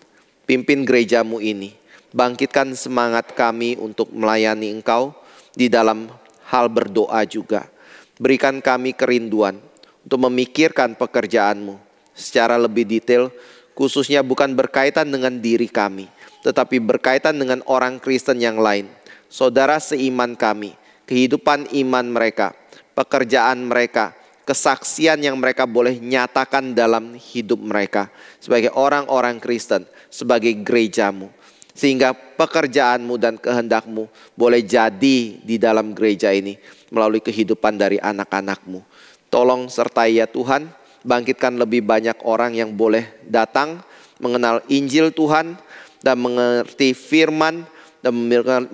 Pimpin gerejamu ini. Bangkitkan semangat kami untuk melayani Engkau di dalam hal berdoa juga. Berikan kami kerinduan untuk memikirkan pekerjaan-Mu secara lebih detail, khususnya bukan berkaitan dengan diri kami, tetapi berkaitan dengan orang Kristen yang lain. Saudara seiman kami, kehidupan iman mereka, pekerjaan mereka, kesaksian yang mereka boleh nyatakan dalam hidup mereka sebagai orang-orang Kristen, sebagai gerejamu. Sehingga pekerjaan-Mu dan kehendak-Mu boleh jadi di dalam gereja ini melalui kehidupan dari anak-anak-Mu. Tolong sertai ya Tuhan, bangkitkan lebih banyak orang yang boleh datang mengenal Injil Tuhan dan mengerti firman dan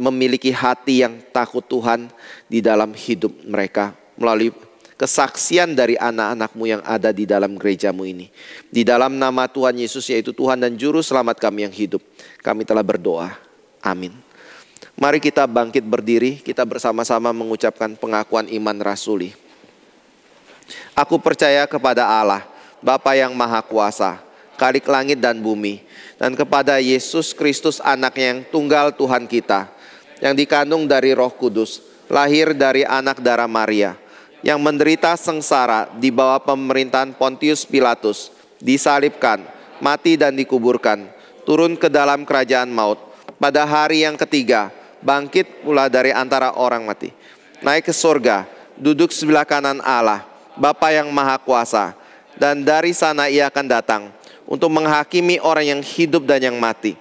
memiliki hati yang takut Tuhan di dalam hidup mereka melalui kesaksian dari anak-anak-Mu yang ada di dalam gereja-Mu ini. Di dalam nama Tuhan Yesus, yaitu Tuhan dan Juru Selamat kami yang hidup, kami telah berdoa. Amin. Mari kita bangkit berdiri, kita bersama-sama mengucapkan pengakuan iman rasuli. Aku percaya kepada Allah, Bapa yang Maha Kuasa, Khalik langit dan bumi, dan kepada Yesus Kristus anaknya yang tunggal Tuhan kita, yang dikandung dari Roh Kudus, lahir dari anak darah Maria, yang menderita sengsara di bawah pemerintahan Pontius Pilatus, disalibkan, mati dan dikuburkan, turun ke dalam kerajaan maut, pada hari yang ketiga, bangkit pula dari antara orang mati, naik ke surga, duduk sebelah kanan Allah, Bapa yang Maha Kuasa, dan dari sana Ia akan datang untuk menghakimi orang yang hidup dan yang mati.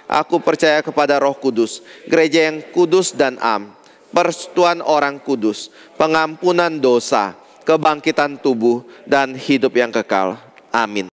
Aku percaya kepada Roh Kudus, gereja yang kudus dan am, persekutuan orang kudus, pengampunan dosa, kebangkitan tubuh, dan hidup yang kekal. Amin.